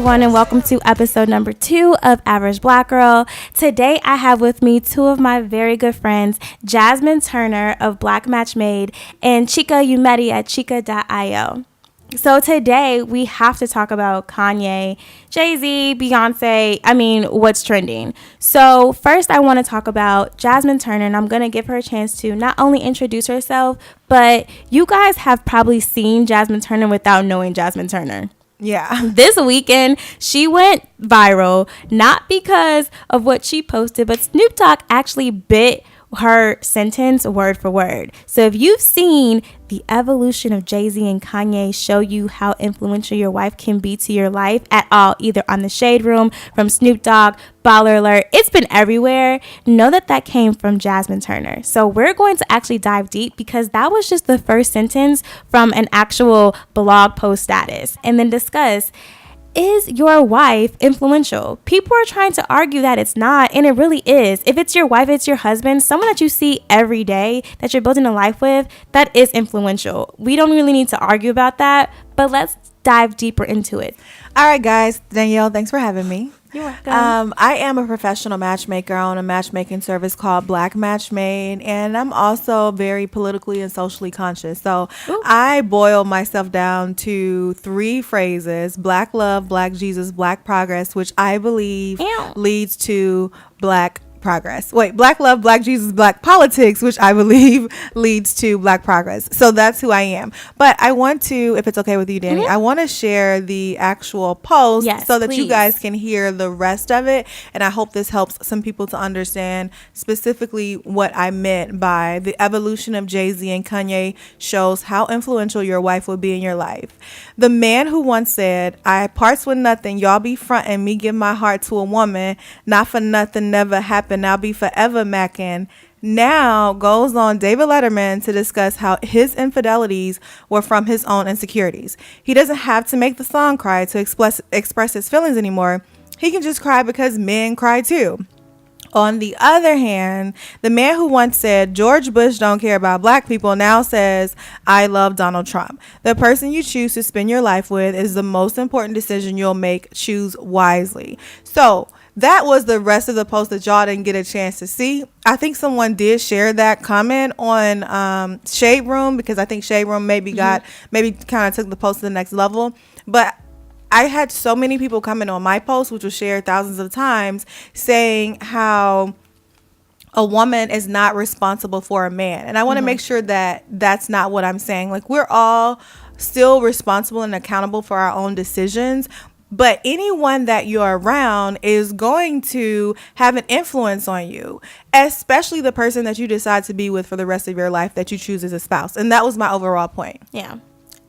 everyone, and welcome to episode number 2 of Average Black Girl. Today, I have with me two of my very good friends, Jasmine Turner of Black Match Made and Chica Umedi at chica.io. So today, we have to talk about Kanye, JayZ, Beyonce, what's trending. So first, I want to talk about Jasmine Turner, and I'm going to give her a chance to not only introduce herself, but you guys have probably seen Jasmine Turner without knowing Jasmine Turner. Yeah. This weekend, she went viral, not because of what she posted, but Snoop Dogg actually bit her sentence word for word. So if you've seen the evolution of JayZ and Kanye show you how influential your wife can be to your life at all, either on the Shade Room, from Snoop Dogg, Baller Alert, it's been everywhere. Know that came from Jasmine Turner. So we're going to actually dive deep because that was just the first sentence from an actual blog post status, and then discuss, is your wife influential? People are trying to argue that it's not, and it really is. If it's your wife, it's your husband, someone that you see every day, that you're building a life with, that is influential. We don't really need to argue about that, but let's dive deeper into it. All right, guys. Danielle, thanks for having me. You're welcome. I am a professional matchmaker. I own a matchmaking service called Black Match Made, and I'm also very politically and socially conscious. So Ooh. I boil myself down to 3 phrases: Black love, Black Jesus, Black progress, which I believe leads to Black progress. Black love, Black Jesus, Black politics, which I believe leads to Black progress. So that's who I am. But I want to, if it's okay with you, Danny, I want to share the actual post so that you guys can hear the rest of it. And I hope this helps some people to understand specifically what I meant by the evolution of JayZ and Kanye shows how influential your wife will be in your life. The man who once said, "I parts with nothing, y'all be frontin', me give my heart to a woman, not for nothing, never happened, I'll be forever mackin'," now goes on David Letterman to discuss how his infidelities were from his own insecurities. He doesn't have to make the song cry to express his feelings anymore. He can just cry because men cry too. On the other hand, the man who once said George Bush don't care about black people now says, "I love Donald Trump." The person you choose to spend your life with is the most important decision you'll make. Choose wisely. So that was the rest of the post that y'all didn't get a chance to see. I think someone did share that comment on Shade Room, because I think Shade Room maybe kind of took the post to the next level. But I had so many people comment on my post, which was shared thousands of times, saying how a woman is not responsible for a man. And I want to make sure that that's not what I'm saying. Like, we're all still responsible and accountable for our own decisions. But anyone that you're around is going to have an influence on you, especially the person that you decide to be with for the rest of your life that you choose as a spouse. And that was my overall point. Yeah.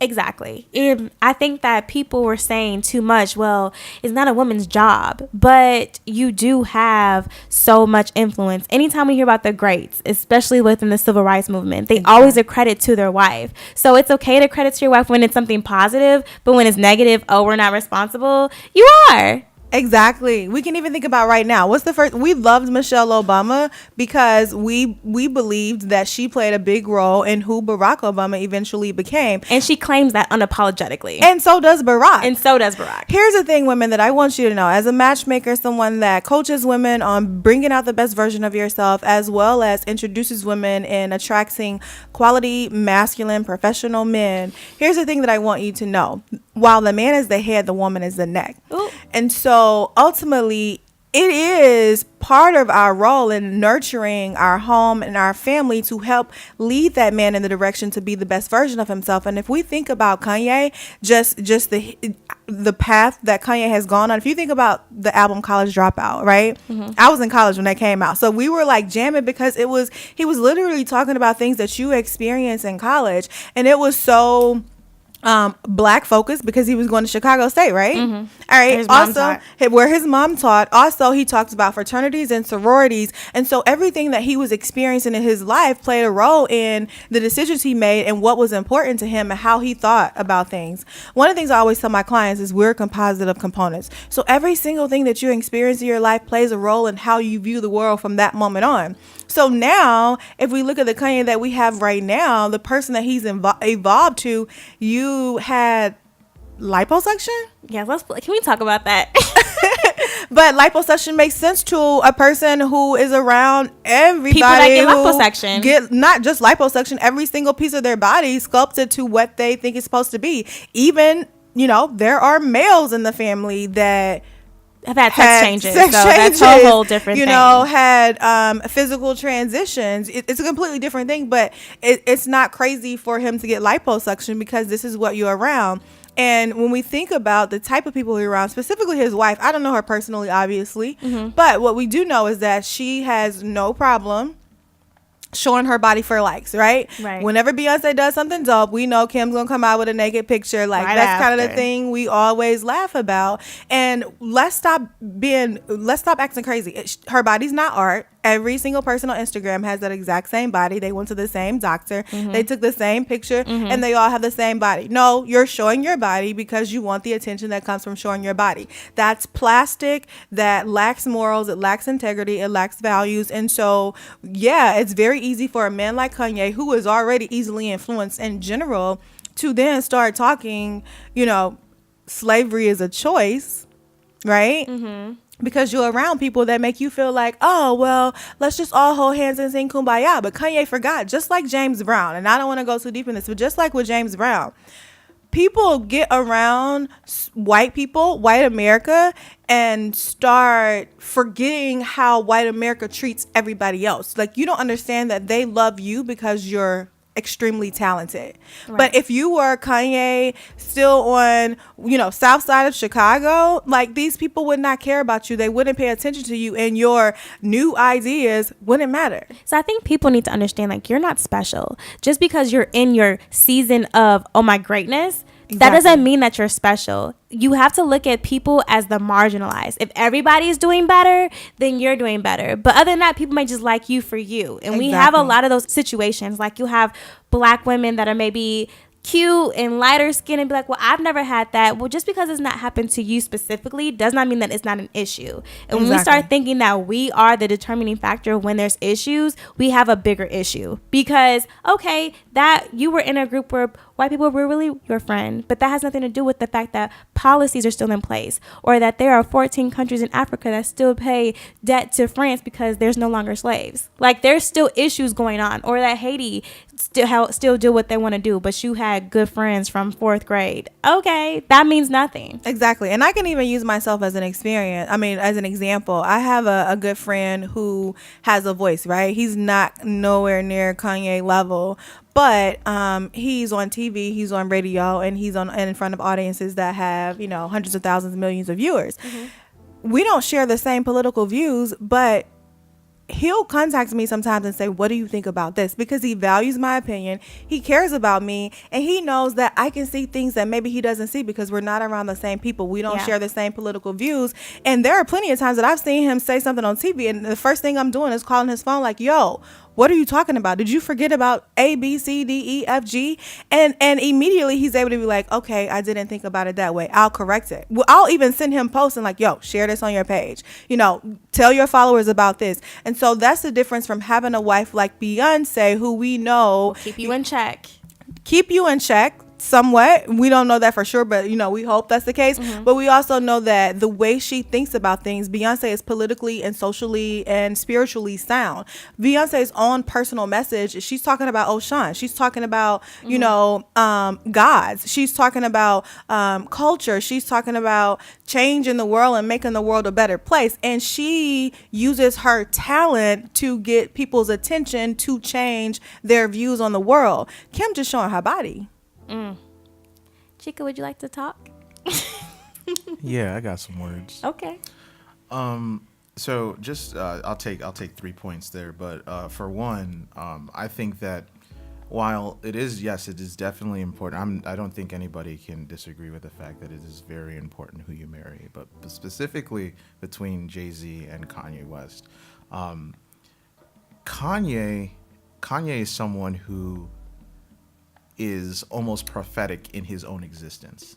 Exactly. And I think that people were saying too much, well, it's not a woman's job, but you do have so much influence. Anytime we hear about the greats, especially within the civil rights movement, they always accredit to their wife. So it's okay to credit to your wife when it's something positive, but when it's negative, oh, we're not responsible, you are. Exactly. We can even think about right now. What's the first? We loved Michelle Obama because we believed that she played a big role in who Barack Obama eventually became. And she claims that unapologetically. And so does Barack. Here's the thing, women, that I want you to know. As a matchmaker, someone that coaches women on bringing out the best version of yourself, as well as introduces women in attracting quality, masculine, professional men. Here's the thing that I want you to know. While the man is the head, the woman is the neck. Ooh. And so ultimately, it is part of our role in nurturing our home and our family to help lead that man in the direction to be the best version of himself. And if we think about Kanye, just the path that Kanye has gone on, if you think about the album College Dropout, right? I was in college when that came out. So we were like jamming because he was literally talking about things that you experience in college. And it was so black focused because he was going to Chicago State, right? All right. Also, where his mom taught. Also, he talked about fraternities and sororities, and so everything that he was experiencing in his life played a role in the decisions he made and what was important to him and how he thought about things. One of the things I always tell my clients is we're a composite of components. So every single thing that you experience in your life plays a role in how you view the world from that moment on. So now, if we look at the Kanye that we have right now, the person that he's evolved to, you had liposuction? Yeah, can we talk about that? But liposuction makes sense to a person who is around everybody. People that get liposuction. Get not just liposuction, every single piece of their body sculpted to what they think it's supposed to be. Even, there are males in the family that have had sex changes. So that's a whole different thing. Had physical transitions. It's a completely different thing, but it's not crazy for him to get liposuction because this is what you're around. And when we think about the type of people he's around, specifically his wife, I don't know her personally, obviously, but what we do know is that she has no problem showing her body for likes, right? Whenever Beyonce does something dope, we know Kim's gonna come out with a naked picture. That's kind of the thing we always laugh about. And let's stop acting crazy. Her body's not art. Every single person on Instagram has that exact same body. They went to the same doctor. They took the same picture, and they all have the same body. No, you're showing your body because you want the attention that comes from showing your body. That's plastic. That lacks morals. It lacks integrity. It lacks values. And so, yeah, it's very easy for a man like Kanye, who is already easily influenced in general, to then start talking, slavery is a choice, right? Because you're around people that make you feel like, oh, well, let's just all hold hands and sing Kumbaya. But Kanye forgot, just like James Brown, and I don't want to go too deep in this, but just like with James Brown, people get around white people, white America, and start forgetting how white America treats everybody else. Like, you don't understand that they love you because you're extremely talented. But if you were Kanye still on, south side of Chicago, like, these people would not care about you. They wouldn't pay attention to you, and your new ideas wouldn't matter. So I think people need to understand, like, you're not special. Just because you're in your season of, oh my greatness, that doesn't mean that you're special. You have to look at people as the marginalized. If everybody's doing better, then you're doing better. But other than that, people might just like you for you. And we have a lot of those situations. Like, you have black women that are maybe cute and lighter skin and be like, well, I've never had that. Well, just because it's not happened to you specifically does not mean that it's not an issue. And when we start thinking that we are the determining factor when there's issues, we have a bigger issue. Because, okay, that you were in a group where white people were really your friend, but that has nothing to do with the fact that policies are still in place, or that there are 14 countries in Africa that still pay debt to France because there's no longer slaves. Like, there's still issues going on, or that Haiti still do what they want to do, but you had good friends from 4th grade. Okay, that means nothing. Exactly. And I can even use myself as an example. I have a good friend who has a voice, right? He's not nowhere near Kanye level, but he's on TV, he's on radio, and he's in front of audiences that have, hundreds of thousands, millions of viewers. We don't share the same political views, but he'll contact me sometimes and say, what do you think about this? Because he values my opinion. He cares about me. And he knows that I can see things that maybe he doesn't see because we're not around the same people. We don't share the same political views. And there are plenty of times that I've seen him say something on TV, and the first thing I'm doing is calling his phone like, yo, what are you talking about? Did you forget about A, B, C, D, E, F, G? And immediately he's able to be like, okay, I didn't think about it that way. I'll correct it. Well, I'll even send him posts and like, yo, share this on your page. Tell your followers about this. And so that's the difference from having a wife like Beyonce, who we know keep you in check. Somewhat. We don't know that for sure, but we hope that's the case. But we also know that the way she thinks about things, Beyonce is politically and socially and spiritually sound. Beyonce's own personal message, she's talking about Ocean. She's talking about gods. She's talking about culture. She's talking about change in the world and making the world a better place. And she uses her talent to get people's attention to change their views on the world. Kim just showing her body. Chica, would you like to talk? Yeah, I got some words. Okay. So just I'll take 3 points there, but for one, I think that while it is definitely important. I don't think anybody can disagree with the fact that it is very important who you marry, but specifically between JayZ and Kanye West. Kanye is someone who is almost prophetic in his own existence.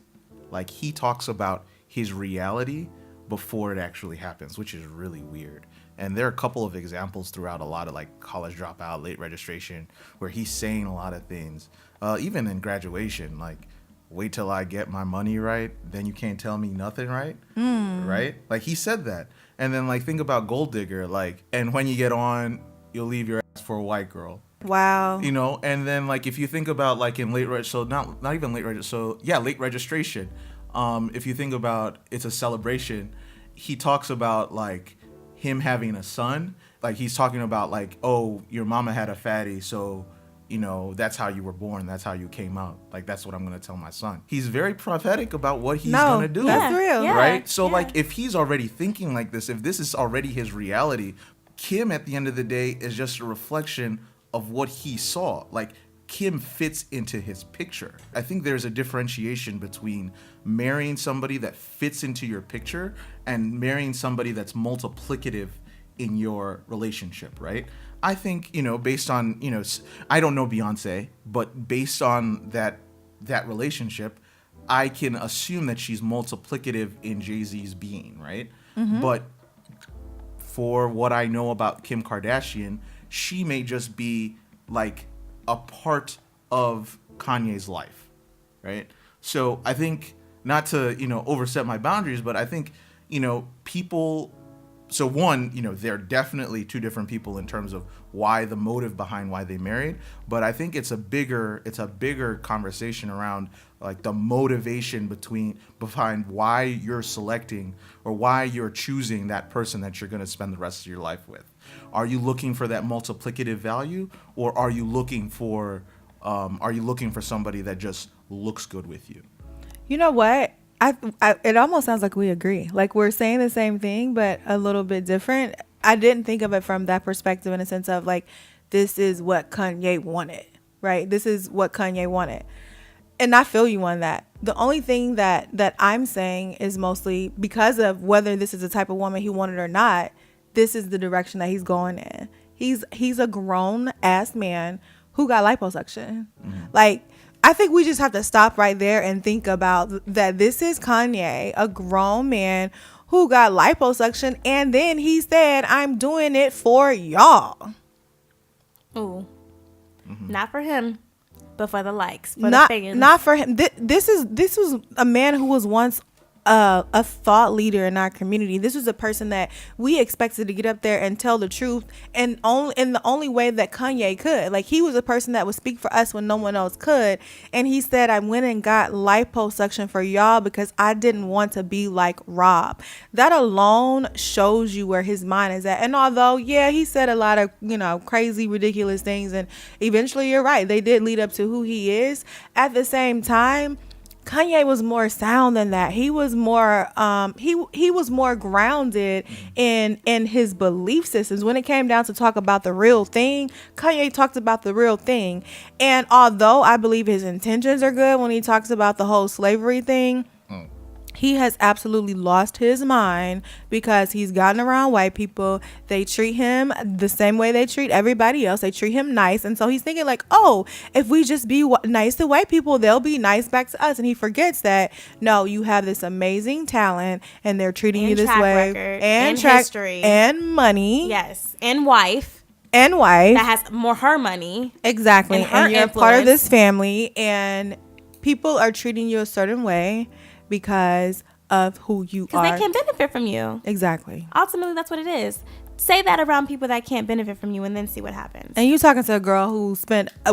Like, he talks about his reality before it actually happens, which is really weird. And there are a couple of examples throughout a lot of like college dropout, late registration, where he's saying a lot of things. Even in graduation, like wait till I get my money right, then you can't tell me nothing, right? Right? Like, he said that. And then, like, think about Gold Digger, like, and when you get on, you'll leave your ass for a white girl. Wow. You know, and then, like, if you think about, like, in late registration, if you think about It's a Celebration, he talks about, like, him having a son. Like, he's talking about, like, oh, your mama had a fatty, so, you know, that's how you were born, that's how you came out. Like, that's what I'm going to tell my son. He's very prophetic about what he's going to do. That's real. Yeah. Right? So, like, if he's already thinking like this, if this is already his reality, Kim, at the end of the day, is just a reflection of what he saw. Like, Kim fits into his picture. I think there's a differentiation between marrying somebody that fits into your picture and marrying somebody that's multiplicative in your relationship, right? I think, you know, based on, you know, I don't know Beyonce, but based on that relationship, I can assume that she's multiplicative in JayZ's being, right? But for what I know about Kim Kardashian, she may just be like a part of Kanye's life, right? So I think, not to, you know, overstep my boundaries, but I think, you know, people, so one, you know, they're definitely two different people in terms of why, the motive behind why they married, but I think it's a bigger conversation around, like, the motivation behind why you're selecting or why you're choosing that person that you're going to spend the rest of your life with. Are you looking for that multiplicative value, or are you looking for somebody that just looks good with you? You know what? It almost sounds like we agree. Like, we're saying the same thing, but a little bit different. I didn't think of it from that perspective, in a sense of, like, this is what Kanye wanted, right? This is what Kanye wanted. And I feel you on that. The only thing that I'm saying is mostly because of whether this is the type of woman he wanted or not, this is the direction that he's going in. He's a grown ass man who got liposuction. Like, I think we just have to stop right there and think about that. This is Kanye, a grown man who got liposuction, and then he said, I'm doing it for y'all. Ooh. Not for him, but for the likes, for Not, the fans. not for him. This was a man who was once a thought leader in our community. This was a person that we expected to get up there and tell the truth, and only in the only way that Kanye could. Like, he was a person that would speak for us when no one else could. And he said, I went and got liposuction for y'all because I didn't want to be like Rob. That alone shows you where his mind is at. And although, yeah, he said a lot of, you know, crazy, ridiculous things, and eventually, you're right, they did lead up to who he is. At the same time, Kanye was more sound than that. He was more he was more grounded in his belief systems. When it came down to talk about the real thing, Kanye talked about the real thing. And although I believe his intentions are good when he talks about the whole slavery thing, he has absolutely lost his mind because he's gotten around white people. They treat him the same way they treat everybody else. They treat him nice. And so he's thinking like, oh, if we just be nice to white people, they'll be nice back to us. And he forgets that, no, you have this amazing talent and they're treating you this way. And history. And money. Yes. And wife. That has more her money. Exactly. And you're part of this family. And people are treating you a certain way because of who you are. Because they can benefit from you. Exactly. Ultimately, that's what it is. Say that around people that can't benefit from you, and then see what happens. And you talking to a girl who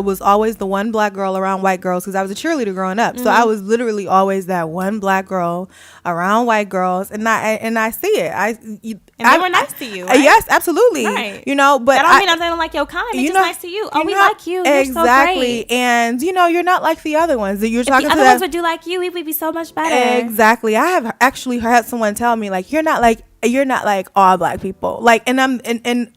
was always the one black girl around white girls, because I was a cheerleader growing up. So I was literally always that one black girl around white girls, and I see it. And they were nice to you, right? Yes, absolutely. Right. You know, but that don't mean I don't like your kind. They're just nice to you. Oh, we like you. You're exactly. so great. And you know, you're not like the other ones that you're talking to. The other ones would do like you, we would be so much better. Exactly. I have actually heard someone tell me, like, you're not like all black people. Like, and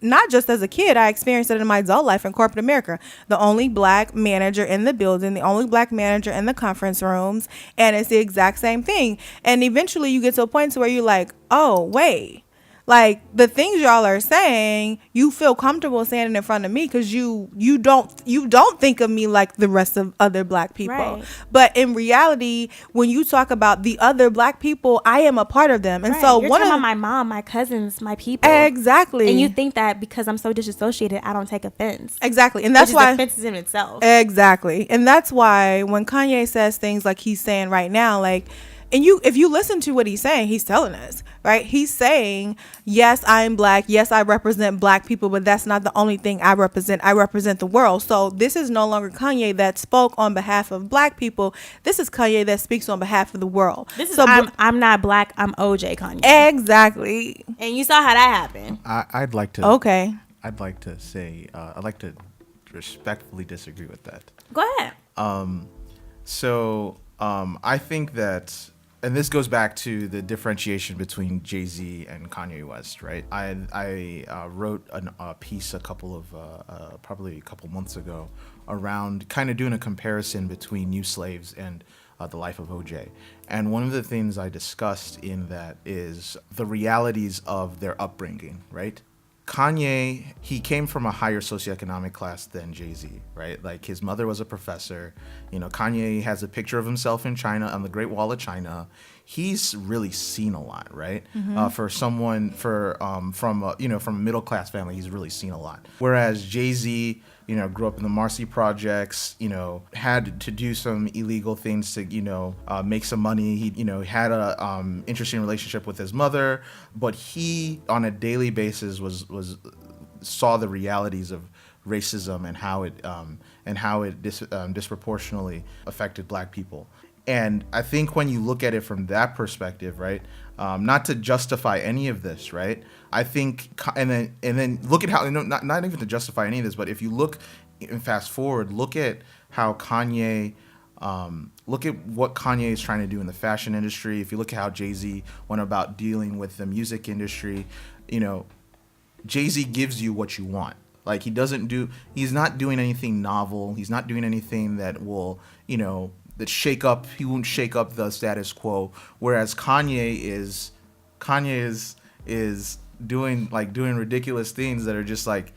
not just as a kid, I experienced it in my adult life in corporate America. The only black manager in the building, the only black manager in the conference rooms, and it's the exact same thing. And eventually you get to a point to where you're like, oh, wait. Like, the things y'all are saying, you feel comfortable saying it in front of me because you don't think of me like the rest of other black people. Right. But in reality, when you talk about the other black people, I am a part of them. And Right. so You're one talking of about my mom, my cousins, my people. exactly. And you think that because I'm so disassociated, I don't take offense. Exactly. And that's Which is why offensive in itself. exactly. And that's why when Kanye says things like he's saying right now, like, and if you listen to what he's saying, he's telling us, right? He's saying, yes, I'm black. Yes, I represent black people, but that's not the only thing I represent. I represent the world. So this is no longer Kanye that spoke on behalf of black people. This is Kanye that speaks on behalf of the world. This is so I'm not black. I'm OJ Kanye. Exactly. And you saw how that happened. I'd like to. Okay. I'd like to say. I'd like to respectfully disagree with that. Go ahead. I think that, and this goes back to the differentiation between JayZ and Kanye West, right? I wrote a piece probably a couple months ago around kind of doing a comparison between New Slaves and the life of OJ. And one of the things I discussed in that is the realities of their upbringing, right? Kanye, he came from a higher socioeconomic class than JayZ, right? Like, his mother was a professor. You know, Kanye has a picture of himself in China on the Great Wall of China. He's really seen a lot, right? For someone from a middle class family, he's really seen a lot. Whereas JayZ, you know, grew up in the Marcy projects, you know, had to do some illegal things to, you know, make some money. He, you know, had a interesting relationship with his mother, but he, on a daily basis, saw the realities of racism and how it disproportionately affected black people. And I think when you look at it from that perspective, right, not to justify any of this, right, I think, and then look at how, not even to justify any of this, but if you look and fast forward, look at how Kanye, look at what Kanye is trying to do in the fashion industry. If you look at how JayZ went about dealing with the music industry, you know, JayZ gives you what you want. Like, he's not doing anything novel. He's not doing anything that will, you know, he won't shake up the status quo. Whereas Kanye is doing ridiculous things that are just like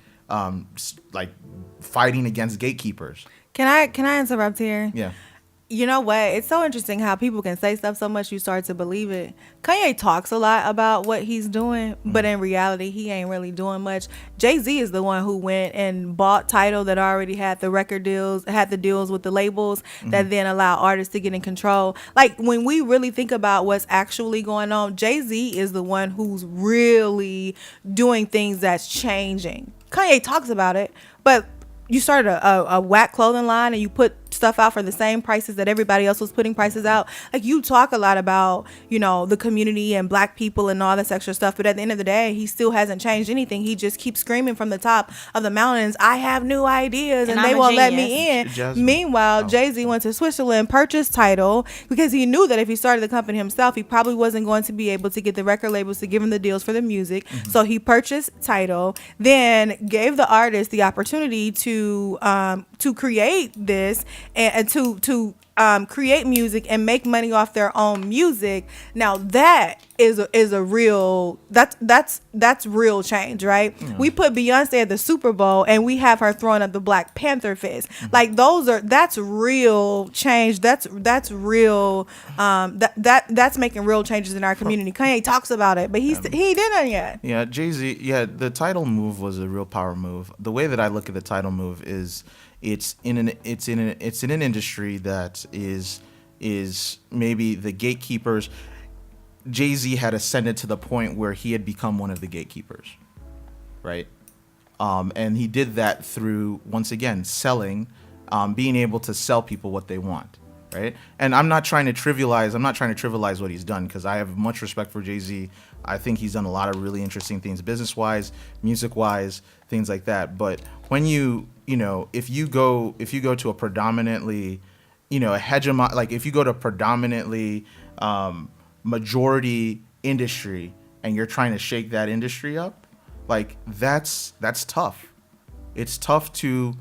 fighting against gatekeepers. Can I interrupt here? Yeah. You know what? It's so interesting how people can say stuff so much you start to believe it. Kanye talks a lot about what he's doing, but in reality, he ain't really doing much. JayZ is the one who went and bought Tidal that already had the record deals, had the deals with the labels that then allow artists to get in control. Like, when we really think about what's actually going on, JayZ is the one who's really doing things that's changing. Kanye talks about it, but you started a whack clothing line and you put stuff out for the same prices that everybody else was putting prices out. Like, you talk a lot about, you know, the community and black people and all this extra stuff, but at the end of the day, he still hasn't changed anything. He just keeps screaming from the top of the mountains, I have new ideas and they won't let me in. Meanwhile, JayZ went to Switzerland, purchased Tidal, because he knew that if he started the company himself, he probably wasn't going to be able to get the record labels to give him the deals for the music. So he purchased Tidal, then gave the artist the opportunity to create this and to create music and make money off their own music. Now that is a real that's real change, right? Yeah. We put Beyonce at the Super Bowl and we have her throwing up the Black Panther fist. Like, that's real change. That's real. That's making real changes in our community. Kanye talks about it, but he didn't yet. Yeah, JayZ. Yeah, the Tidal move was a real power move. The way that I look at the Tidal move is, it's in an industry that is maybe the gatekeepers. JayZ had ascended to the point where he had become one of the gatekeepers, right? And he did that through, once again, selling, being able to sell people what they want, right? And I'm not trying to trivialize what he's done, because I have much respect for JayZ. I think he's done a lot of really interesting things, business-wise, music-wise, things like that. But when if you go to a predominantly, if you go to a predominantly majority industry and you're trying to shake that industry up, like, that's tough. It's tough to,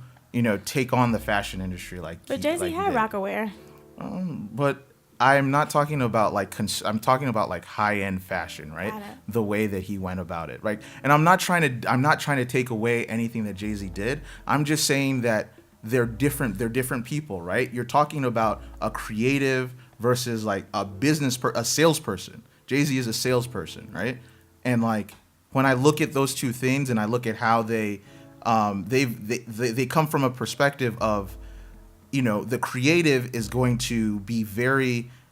take on the fashion industry. But JayZ had Rocawear. But I'm not talking about like I'm talking about like high end fashion, right? Got it. The way that he went about it, right? And I'm not trying to take away anything that JayZ did. I'm just saying that they're different. They're different people, right? You're talking about a creative versus like a salesperson. JayZ is a salesperson, right? And like when I look at those two things and I look at how they come from a perspective of, the creative is going to be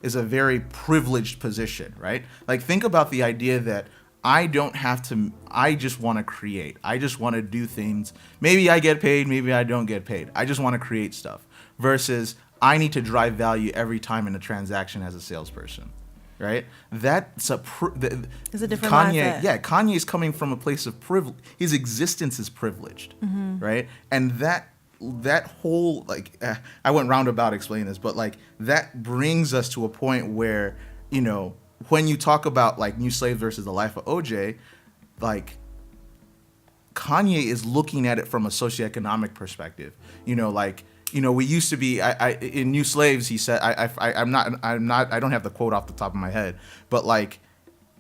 is a very privileged position, right? Like think about the idea that I just want to create. I just want to do things. Maybe I get paid, maybe I don't get paid. I just want to create stuff versus I need to drive value every time in a transaction as a salesperson, right? That's It's a different Kanye. mindset. Yeah, Kanye is coming from a place of privilege. His existence is privileged, right? And that whole I went roundabout explaining this, but like that brings us to a point where when you talk about like New Slaves versus the life of OJ, like Kanye is looking at it from a socioeconomic perspective. We used to be in New Slaves. He said I don't have the quote off the top of my head, but like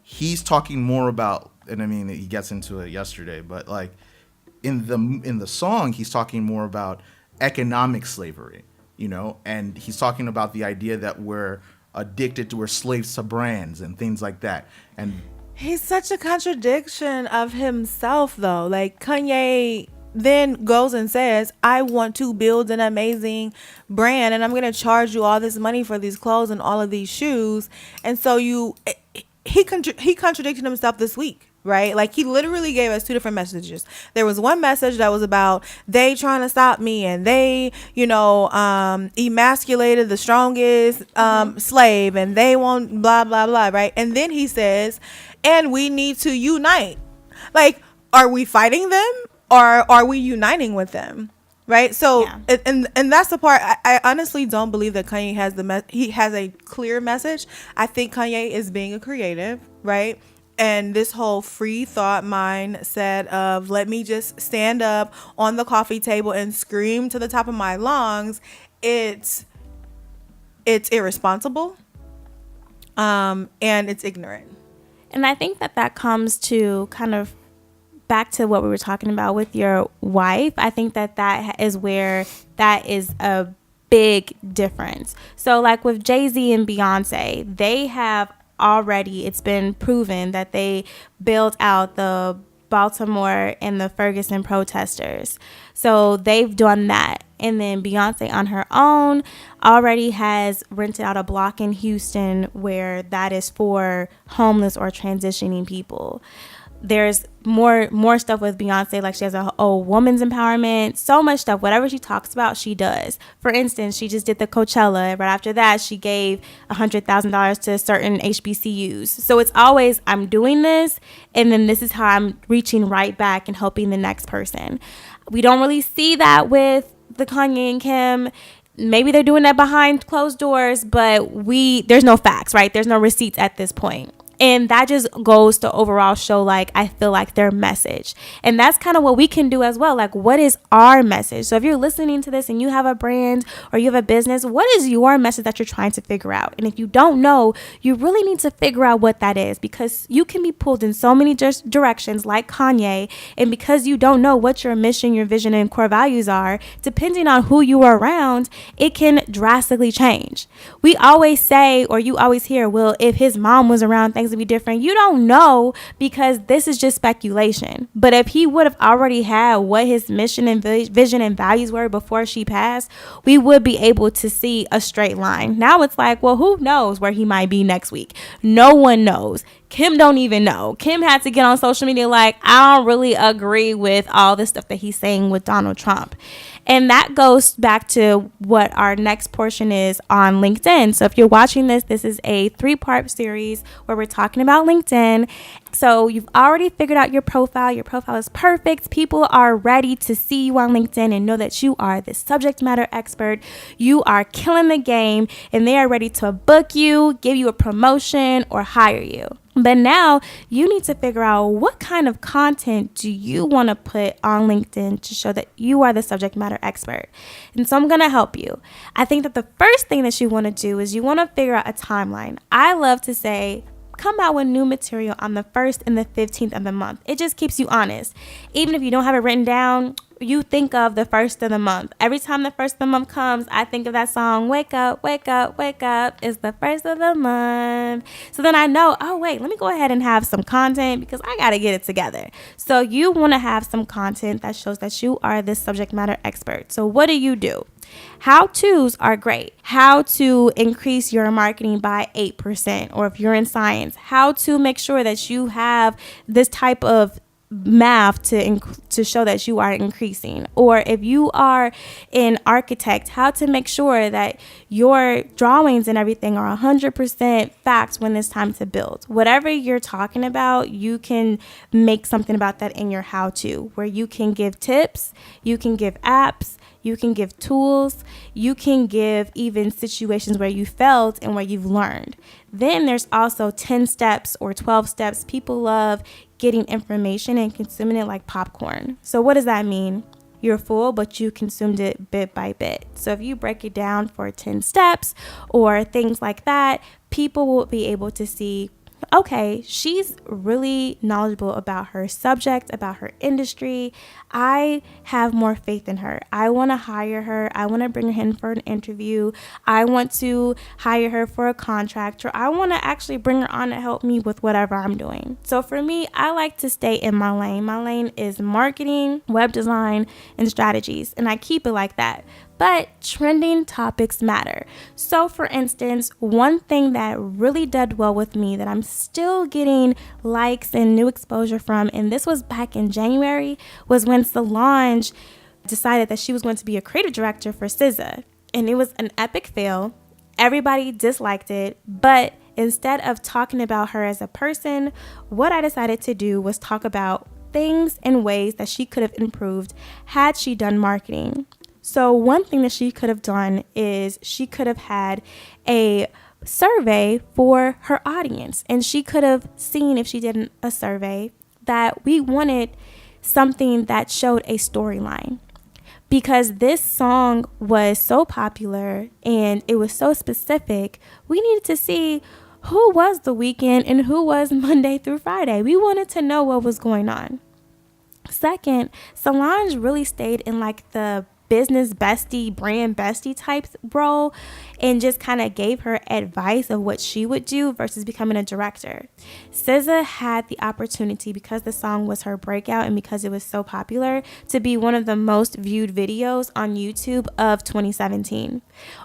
he's talking more about, and I mean he gets into it yesterday, but like in the song he's talking more about economic slavery, and he's talking about the idea that we're slaves to brands and things like that. And He's such a contradiction of himself, though. Like Kanye then goes and says, I want to build an amazing brand and I'm going to charge you all this money for these clothes and all of these shoes. And so he contradicted himself this week. Right? Like he literally gave us two different messages. There was one message that was about they trying to stop me and they, emasculated the strongest slave and they want blah, blah, blah. Right? And then he says, and we need to unite. Like, are we fighting them or are we uniting with them? Right. So yeah. and that's the part I honestly don't believe that Kanye has he has a clear message. I think Kanye is being a creative. Right. And this whole free thought mindset of let me just stand up on the coffee table and scream to the top of my lungs, it's irresponsible, and it's ignorant. And I think that comes to kind of back to what we were talking about with your wife. I think that is where that is a big difference. So like with JayZ and Beyonce, they have already, it's been proven that they built out the Baltimore and the Ferguson protesters. So they've done that. And then Beyonce on her own already has rented out a block in Houston where that is for homeless or transitioning people. There's more stuff with Beyonce, like she has a woman's empowerment, so much stuff. Whatever she talks about, she does. For instance, she just did the Coachella. Right after that, she gave $100,000 to certain HBCUs. So it's always, I'm doing this, and then this is how I'm reaching right back and helping the next person. We don't really see that with the Kanye and Kim. Maybe they're doing that behind closed doors, but there's no facts, right? There's no receipts at this point. And that just goes to overall show, like, I feel like their message. And that's kind of what we can do as well. Like, what is our message? So if you're listening to this and you have a brand or you have a business, what is your message that you're trying to figure out? And if you don't know, you really need to figure out what that is, because you can be pulled in so many directions like Kanye. And because you don't know what your mission, your vision, and core values are, depending on who you are around, it can drastically change. We always say, or you always hear, well, if his mom was around, things would be different. You don't know, because this is just speculation. But if he would have already had what his mission and vision and values were before she passed, we would be able to see a straight line. Now it's like, well, who knows where he might be next week? No one knows. Kim don't even know. Kim had to get on social media like, I don't really agree with all this stuff that he's saying with Donald Trump. And that goes back to what our next portion is on LinkedIn. So if you're watching this is a 3-part series where we're talking about LinkedIn. So you've already figured out your profile. Your profile is perfect. People are ready to see you on LinkedIn and know that you are the subject matter expert. You are killing the game, and they are ready to book you, give you a promotion, or hire you. But now you need to figure out what kind of content do you want to put on LinkedIn to show that you are the subject matter expert. And so I'm going to help you. I think that the first thing that you want to do is you want to figure out a timeline. I love to say, come out with new material on the 1st and the 15th of the month. It just keeps you honest. Even if you don't have it written down, you think of the 1st of the month. Every time the 1st of the month comes, I think of that song, wake up, wake up, wake up. It's the 1st of the month. So then I know, oh, wait, let me go ahead and have some content because I got to get it together. So you want to have some content that shows that you are this subject matter expert. So what do? How-tos are great. How to increase your marketing by 8%, or if you're in science, how to make sure that you have this type of math to show that you are increasing. Or if you are an architect, how to make sure that your drawings and everything are 100% facts when it's time to build. Whatever you're talking about, you can make something about that in your how-to, where you can give tips, you can give apps, you can give tools, you can give even situations where you failed and where you've learned. Then there's also 10 steps or 12 steps. People love getting information and consuming it like popcorn. So what does that mean? You're full, but you consumed it bit by bit. So if you break it down for 10 steps or things like that, people will be able to see, okay, she's really knowledgeable about her subject, about her industry. I have more faith in her. I want to hire her. I want to bring her in for an interview. I want to hire her for a contract, or I want to actually bring her on to help me with whatever I'm doing. So for me, I like to stay in my lane. My lane is marketing, web design, and strategies, and I keep it like that. But trending topics matter. So for instance, one thing that really did well with me that I'm still getting likes and new exposure from, and this was back in January, was when Solange decided that she was going to be a creative director for SZA. And it was an epic fail. Everybody disliked it, but instead of talking about her as a person, what I decided to do was talk about things and ways that she could have improved had she done marketing. So one thing that she could have done is she could have had a survey for her audience. And she could have seen, if she did a survey, that we wanted something that showed a storyline. Because this song was so popular and it was so specific, we needed to see who was The Weeknd and who was Monday through Friday. We wanted to know what was going on. Second, Solange really stayed in like the business bestie, brand bestie type role, and just kind of gave her advice of what she would do versus becoming a director. SZA had the opportunity, because the song was her breakout and because it was so popular, to be one of the most viewed videos on YouTube of 2017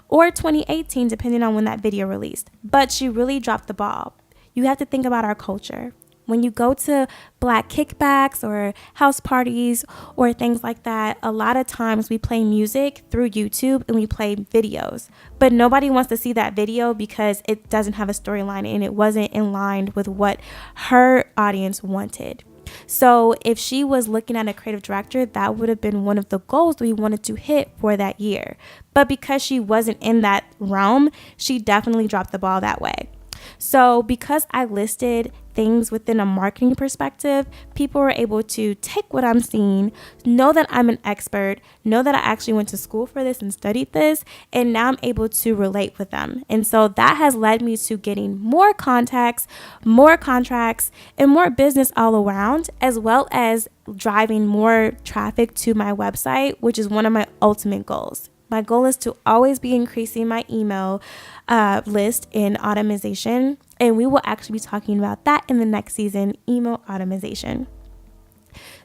or 2018, depending on when that video released. But she really dropped the ball. You have to think about our culture. When you go to Black kickbacks or house parties or things like that, a lot of times we play music through YouTube and we play videos. But nobody wants to see that video because it doesn't have a storyline and it wasn't in line with what her audience wanted. So if she was looking at a creative director, that would have been one of the goals that we wanted to hit for that year. But because she wasn't in that realm, she definitely dropped the ball that way. So because I listed things within a marketing perspective, people were able to take what I'm seeing, know that I'm an expert, know that I actually went to school for this and studied this, and now I'm able to relate with them. And so that has led me to getting more contacts, more contracts, and more business all around, as well as driving more traffic to my website, which is one of my ultimate goals. My goal is to always be increasing my email list in automation, and we will actually be talking about that in the next season, email automation.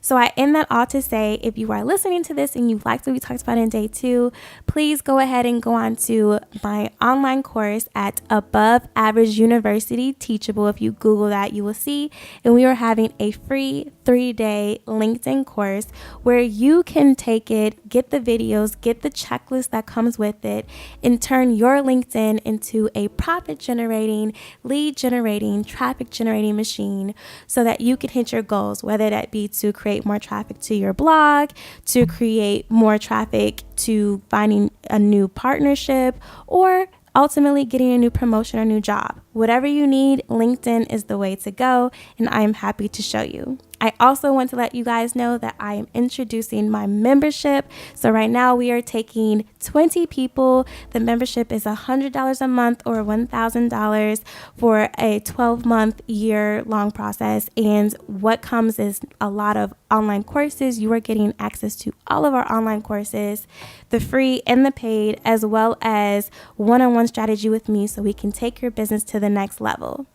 So I end that all to say, if you are listening to this and you liked what we talked about in day 2, please go ahead and go on to my online course at Above Average University Teachable. If you Google that, you will see. And we are having a free 3-day LinkedIn course where you can take it, get the videos, get the checklist that comes with it, and turn your LinkedIn into a profit generating, lead generating, traffic generating machine so that you can hit your goals, whether that be to create more traffic to your blog, to create more traffic to finding a new partnership, or ultimately getting a new promotion or new job. Whatever you need, LinkedIn is the way to go, and I am happy to show you. I also want to let you guys know that I am introducing my membership. So right now we are taking 20 people. The membership is $100 a month or $1,000 for a 12-month year-long process. And what comes is a lot of online courses. You are getting access to all of our online courses, the free and the paid, as well as one-on-one strategy with me so we can take your business to the next level.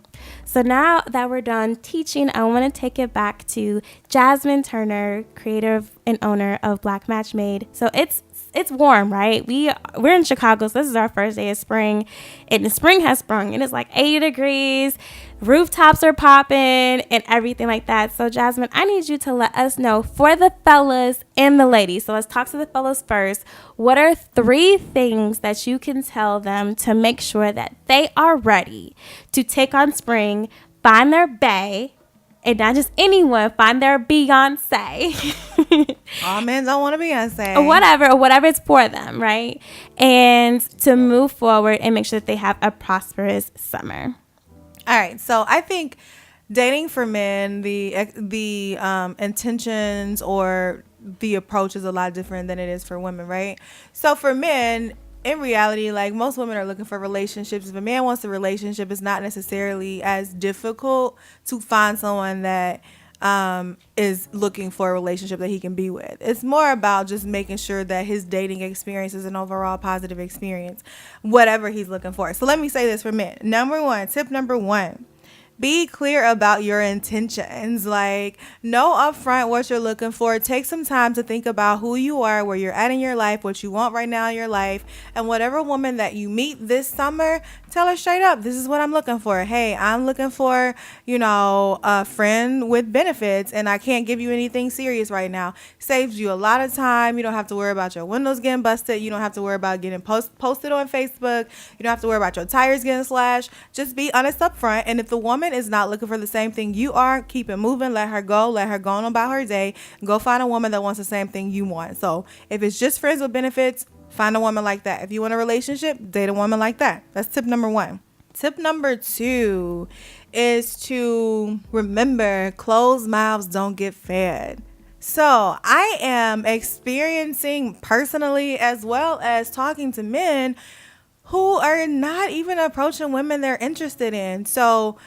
So now that we're done teaching, I want to take it back to Jasmine Turner, creator and owner of Black Match Made. So it's warm, right? We're in Chicago, so this is our first day of spring, and the spring has sprung, and it's like 80 degrees. Rooftops are popping and everything like that. So Jasmine, I need you to let us know, for the fellas and the ladies. So let's talk to the fellas first. What are 3 things that you can tell them to make sure that they are ready to take on spring, find their bae, and not just anyone, find their Beyonce. All men don't want to Beyonce. Or whatever it's for them, right? And to move forward and make sure that they have a prosperous summer. All right, so I think dating for men, the intentions or the approach is a lot different than it is for women, right? So for men, in reality, like, most women are looking for relationships. If a man wants a relationship, it's not necessarily as difficult to find someone that is looking for a relationship that he can be with. It's more about just making sure that his dating experience is an overall positive experience, whatever he's looking for. So let me say this for men. Tip number one, be clear about your intentions. Like, know upfront what you're looking for. Take some time to think about who you are, where you're at in your life, what you want right now in your life. And whatever woman that you meet this summer, tell her straight up, this is what I'm looking for. Hey, I'm looking for, a friend with benefits, and I can't give you anything serious right now. Saves you a lot of time. You don't have to worry about your windows getting busted. You don't have to worry about getting posted on Facebook. You don't have to worry about your tires getting slashed. Just be honest up front. And if the woman is not looking for the same thing you are, keep it moving. Let her go on about her day. Go find a woman that wants the same thing you want. So if it's just friends with benefits, find a woman like that. If you want a relationship, date a woman like that. That's tip number one. Tip number 2 is to remember, closed mouths don't get fed. So I am experiencing personally, as well as talking to men who are not even approaching women they're interested in. So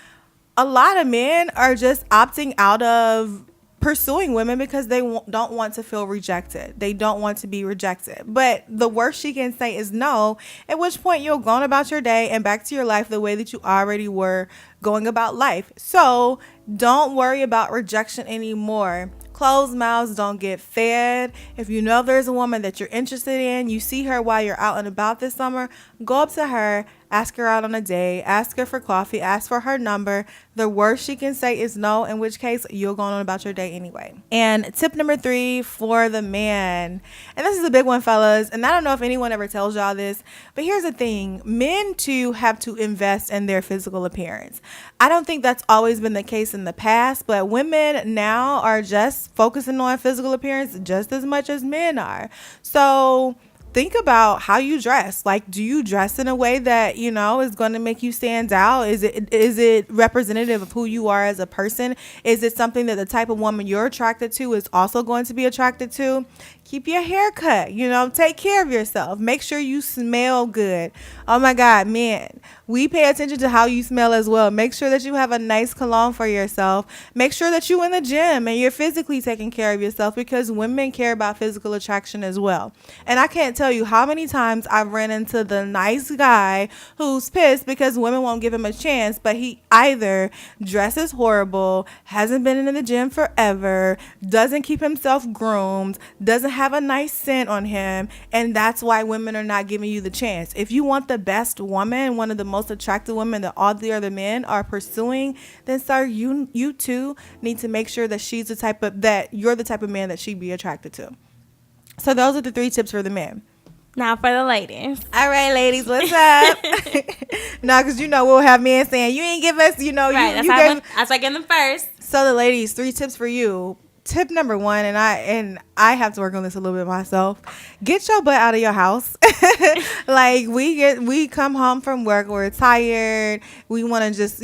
a lot of men are just opting out of pursuing women because they don't want to feel rejected. They don't want to be rejected. But the worst she can say is no, at which point you'll go on about your day and back to your life the way that you already were going about life. So don't worry about rejection anymore. Closed mouths don't get fed. If you know there's a woman that you're interested in, you see her while you're out and about this summer, go up to her, ask her out on a date, ask her for coffee, ask for her number. The worst she can say is no, in which case you'll go on about your day anyway. And tip number 3 for the man, and this is a big one, fellas, and I don't know if anyone ever tells y'all this, but here's the thing. Men too have to invest in their physical appearance. I don't think that's always been the case in the past, but women now are just focusing on physical appearance just as much as men are. So think about how you dress. Like, do you dress in a way that, is going to make you stand out? Is it representative of who you are as a person? Is it something that the type of woman you're attracted to is also going to be attracted to? Keep your hair cut, take care of yourself. Make sure you smell good. Oh my God, man, we pay attention to how you smell as well. Make sure that you have a nice cologne for yourself. Make sure that you're in the gym and you're physically taking care of yourself, because women care about physical attraction as well. And I can't tell you how many times I've ran into the nice guy who's pissed because women won't give him a chance, but he either dresses horrible, hasn't been in the gym forever, doesn't keep himself groomed, doesn't have a nice scent on him, and that's why women are not giving you the chance. If you want the best woman, one of the most attractive women that all the other men are pursuing, then sir, you too need to make sure that you're the type of man that she'd be attracted to. So those are the 3 tips for the men. Now for the ladies. All right, ladies, what's up? No, because we'll have men saying, you ain't give us, Right, that's why I give them first. So the ladies, 3 tips for you. tip number one, and I have to work on this a little bit myself. Get your butt out of your house. Like we come home from work, we're tired, we want to just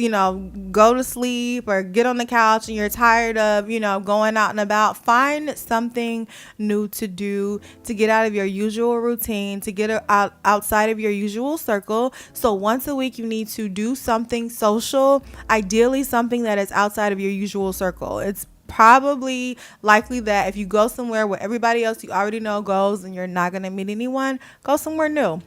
go to sleep or get on the couch, and you're tired of going out and about. Find something new to do, to get out of your usual routine, to get outside of your usual circle. So once a week you need to do something social, ideally something that is outside of your usual circle. It's probably likely that if you go somewhere where everybody else you already know goes and you're not going to meet anyone, go somewhere new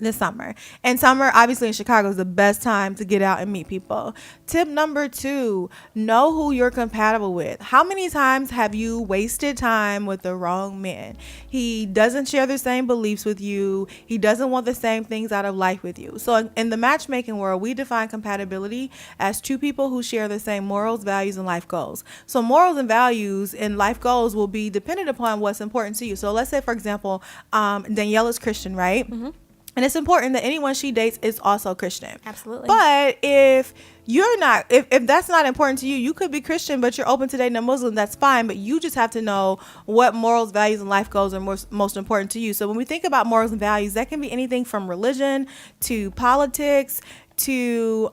this summer. And summer, obviously in Chicago, is the best time to get out and meet people. Tip number 2, know who you're compatible with. How many times have you wasted time with the wrong man? He doesn't share the same beliefs with you. He doesn't want the same things out of life with you. So in the matchmaking world, we define compatibility as two people who share the same morals, values, and life goals. So morals and values and life goals will be dependent upon what's important to you. So let's say, for example, Danielle is Christian, right? Mm-hmm. And it's important that anyone she dates is also Christian. Absolutely. But if you're not, if that's not important to you, you could be Christian, but you're open to dating a Muslim, that's fine. But you just have to know what morals, values, and life goals are most important to you. So when we think about morals and values, that can be anything from religion to politics to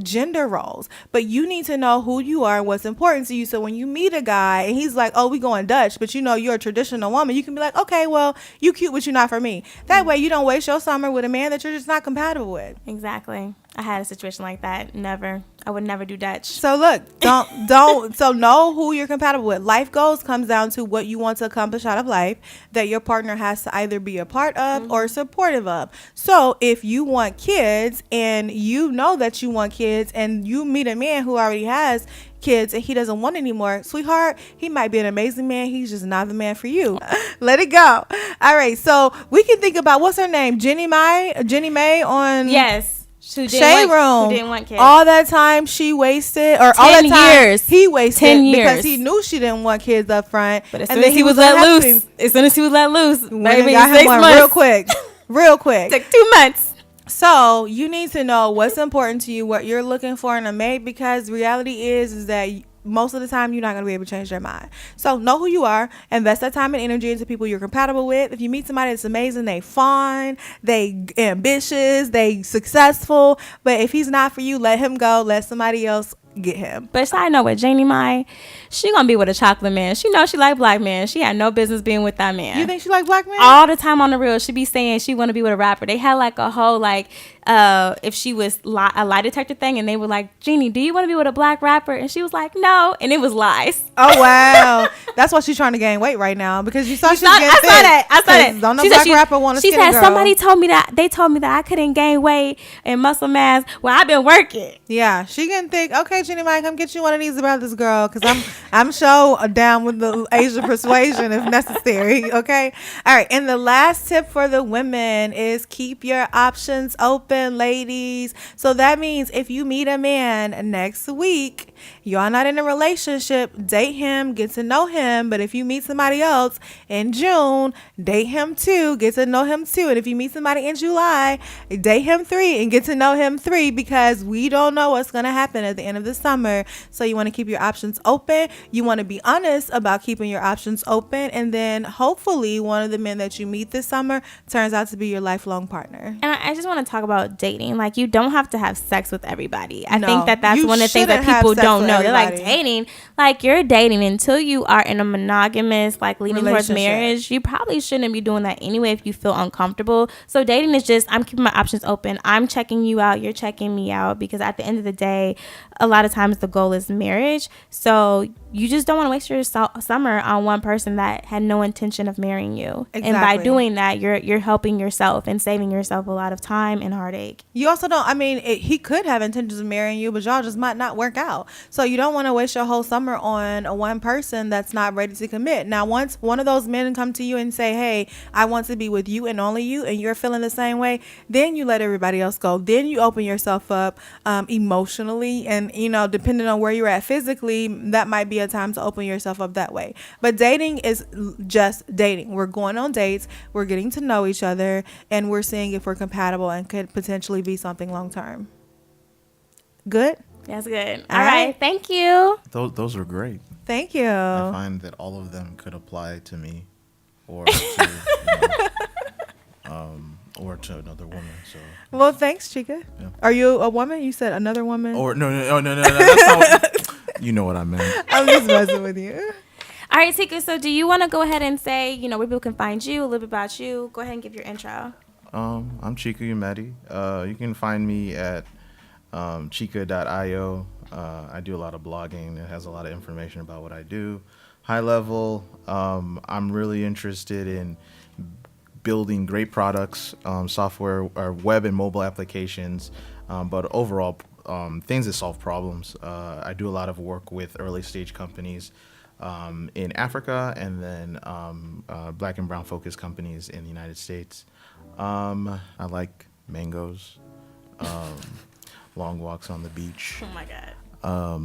gender roles. But you need to know who you are and what's important to you. So when you meet a guy and he's like, oh, we going Dutch, but you're a traditional woman, you can be like, okay, well, you cute, but you're not for me. That way you don't waste your summer with a man that you're just not compatible with. Exactly. I had a situation like that. I would never do Dutch. So look, so know who you're compatible with. Life goals comes down to what you want to accomplish out of life that your partner has to either be a part of or supportive of. So if you want kids and you know that you want kids and you meet a man who already has kids and he doesn't want any more, sweetheart, he might be an amazing man. He's just not the man for you. Let it go. All right. So we can think about, what's her name? Jenny May on. Yes. Shade Room. Who didn't want kids. All that time she wasted, or 10 all that time years. he wasted 10 years. because he knew she didn't want kids up front. But as soon as he was let loose, baby, got him one real quick. Took 2 months. So you need to know what's important to you, what you're looking for in a mate, because reality is that most of the time you're not going to be able to change their mind. So know who you are, invest that time and energy into people you're compatible with. If you meet somebody that's amazing, they fun, they ambitious, they successful, but if he's not for you, let him go, let somebody else get him. But I know with Janie Mai, she gonna be with a chocolate man. She knows she like black men. She had no business being with that man. You think she like black men? All the time on the real, she be saying she want to be with a rapper. They had like a whole if she was a lie detector thing, and they were like, Jeannie, do you want to be with a black rapper? And she was like, no, and it was lies. Oh wow, that's why she's trying to gain weight right now, because you saw she's getting thick. I saw that. Don't no black rapper want a skinny girl. She said somebody told me that I couldn't gain weight and muscle mass. Well, I've been working. Yeah, she getting thick. Okay, Jenny Mike, come get you one of these about this girl, because I'm so down with the Asian persuasion if necessary. Okay, all right. And the last tip for the women is keep your options open, ladies. So that means if you meet a man next week, y'all not in a relationship, date him, get to know him. But if you meet somebody else in June, date him 2, get to know him 2. And if you meet somebody in July, date him 3 and get to know him 3, because we don't know what's going to happen at the end of the summer. So you want to keep your options open. You want to be honest about keeping your options open. And then hopefully one of the men that you meet this summer turns out to be your lifelong partner. And I just want to talk about dating. Like, you don't have to have sex with everybody. I think that's one of the things that people don't know. They're like, dating, like, you're dating until you are in a monogamous, like, leading towards marriage. You probably shouldn't be doing that anyway if you feel uncomfortable. So dating is just, I'm keeping my options open. I'm checking you out. You're checking me out, because at the end of the day, a lot of times the goal is marriage. So you just don't want to waste your summer on one person that had no intention of marrying you. Exactly. And by doing that, you're helping yourself and saving yourself a lot of time and heartache. You also don't, he could have intentions of marrying you, but y'all just might not work out. So you don't want to waste your whole summer on one person that's not ready to commit. Now, once one of those men come to you and say, hey, I want to be with you and only you, and you're feeling the same way, then you let everybody else go. Then you open yourself up emotionally, and, depending on where you're at physically, that might be a time to open yourself up that way. But dating is just dating. We're going on dates, we're getting to know each other, and we're seeing if we're compatible and could potentially be something long term. Good? That's good. All right. Thank you. Those were great. Thank you. I find that all of them could apply to me, or to, or to another woman. So. Well, thanks, Chica. Yeah. Are you a woman? You said another woman. Or no. That's not. You know what I meant. I'm just messing with you. All right, Tika, so do you want to go ahead and say, where people can find you, a little bit about you? Go ahead and give your intro. I'm Chica Umedi. You can find me at chica.io. I do a lot of blogging. It has a lot of information about what I do. High level, I'm really interested in building great products, software, or web and mobile applications, but overall things that solve problems. I do a lot of work with early stage companies in Africa, and then black and brown focused companies in the United States. I like mangoes, long walks on the beach. Oh my God.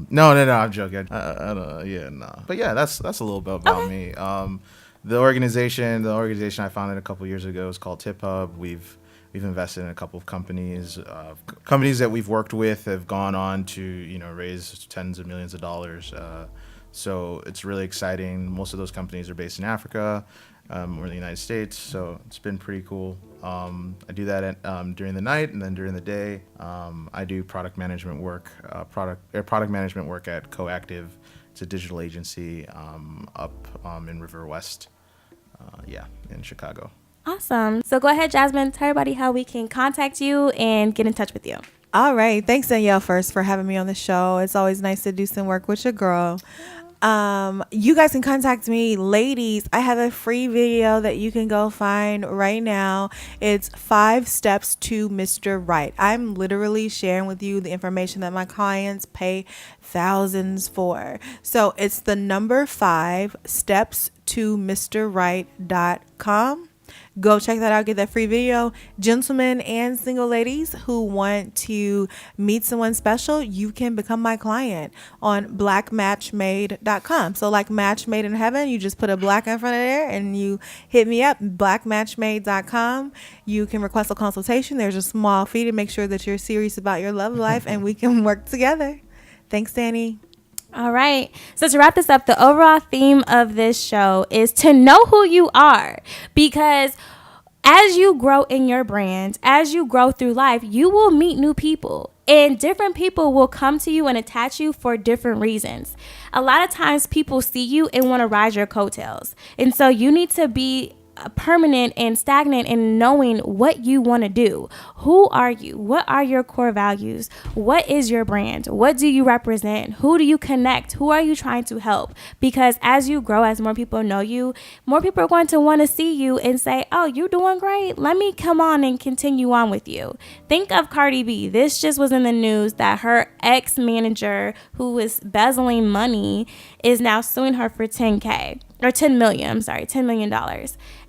No, I'm joking. But yeah, that's a little bit about me. The organization I founded a couple years ago is called Tip Hub. We've invested in a couple of companies. Companies that we've worked with have gone on to raise tens of millions of dollars. So it's really exciting. Most of those companies are based in Africa or in the United States. So it's been pretty cool. I do that during the night, and then during the day, I do product management work. Product management work at Coactive. It's a digital agency up in River West, in Chicago. Awesome. So go ahead, Jasmine, tell everybody how we can contact you and get in touch with you. All right. Thanks, Danielle, first for having me on the show. It's always nice to do some work with your girl. You guys can contact me. Ladies, I have a free video that you can go find right now. It's 5 steps to Mr. Right. I'm literally sharing with you the information that my clients pay thousands for. So it's the number 5 steps to MrRight.com. Go check that out. Get that free video. Gentlemen and single ladies who want to meet someone special, you can become my client on blackmatchmade.com. So like match made in heaven, you just put a black in front of there and you hit me up, blackmatchmade.com. You can request a consultation. There's a small fee to make sure that you're serious about your love life and we can work together. Thanks, Danny. All right. So to wrap this up, the overall theme of this show is to know who you are, because as you grow in your brand, as you grow through life, you will meet new people, and different people will come to you and attach you for different reasons. A lot of times people see you and want to ride your coattails. And so you need to be permanent and stagnant in knowing what you want to do. Who are you? What are your core values? What is your brand? What do you represent? Who do you connect? Who are you trying to help? Because as you grow, as more people know you, more people are going to want to see you and say, oh, you're doing great. Let me come on and continue on with you. Think of Cardi B. This just was in the news that her ex-manager, who was embezzling money, is now suing her for $10 million. $10 million.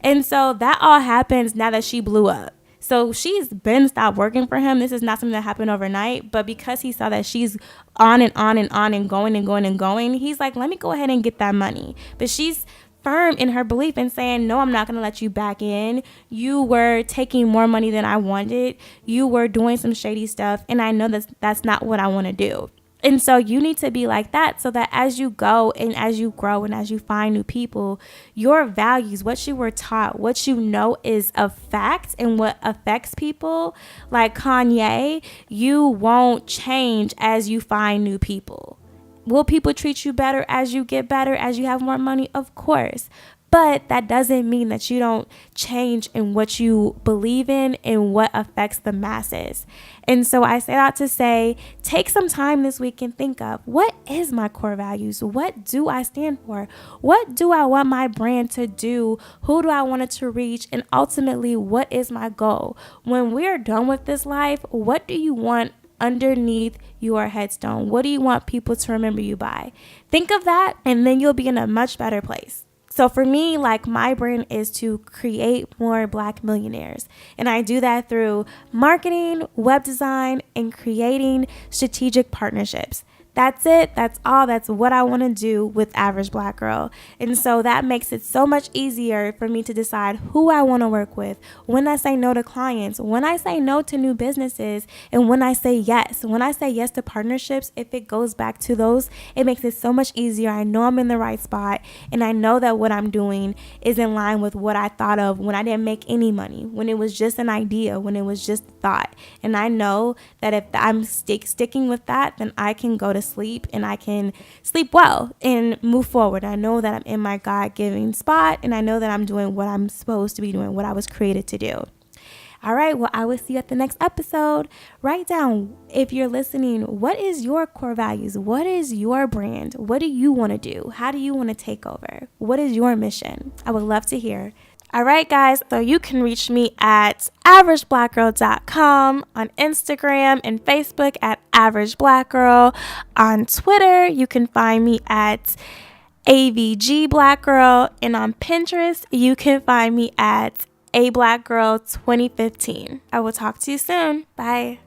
And so that all happens now that she blew up. So she's been stopped working for him. This is not something that happened overnight, but because he saw that she's on and on and on and going and going and going, he's like, let me go ahead and get that money. But she's firm in her belief and saying, no, I'm not going to let you back in. You were taking more money than I wanted. You were doing some shady stuff. And I know that's not what I want to do. And so you need to be like that, so that as you go and as you grow and as you find new people, your values, what you were taught, what you know is a fact and what affects people, like Kanye, you won't change as you find new people. Will people treat you better as you get better, as you have more money? Of course. But that doesn't mean that you don't change in what you believe in and what affects the masses. And so I say that to say, take some time this week and think of, what is my core values? What do I stand for? What do I want my brand to do? Who do I want it to reach? And ultimately, what is my goal? When we're done with this life, what do you want underneath your headstone? What do you want people to remember you by? Think of that, and then you'll be in a much better place. So for me, like, my brand is to create more Black millionaires. And I do that through marketing, web design, and creating strategic partnerships. That's it. That's all. That's what I want to do with Average Black Girl. And so that makes it so much easier for me to decide who I want to work with, when I say no to clients, when I say no to new businesses, and when I say yes. When I say yes to partnerships, if it goes back to those, it makes it so much easier. I know I'm in the right spot, and I know that what I'm doing is in line with what I thought of when I didn't make any money, when it was just an idea, when it was just thought. And I know that if I'm sticking with that, then I can go to sleep and I can sleep well and move forward. I know that I'm in my God-given spot, and I know that I'm doing what I'm supposed to be doing, what I was created to do. All right, well, I will see you at the next episode. Write down, if you're listening, what is your core values? What is your brand? What do you want to do? How do you want to take over? What is your mission? I would love to hear. All right, guys, so you can reach me at averageblackgirl.com, on Instagram and Facebook at averageblackgirl. On Twitter, you can find me at avgblackgirl, and on Pinterest, you can find me at ablackgirl2015. I will talk to you soon. Bye.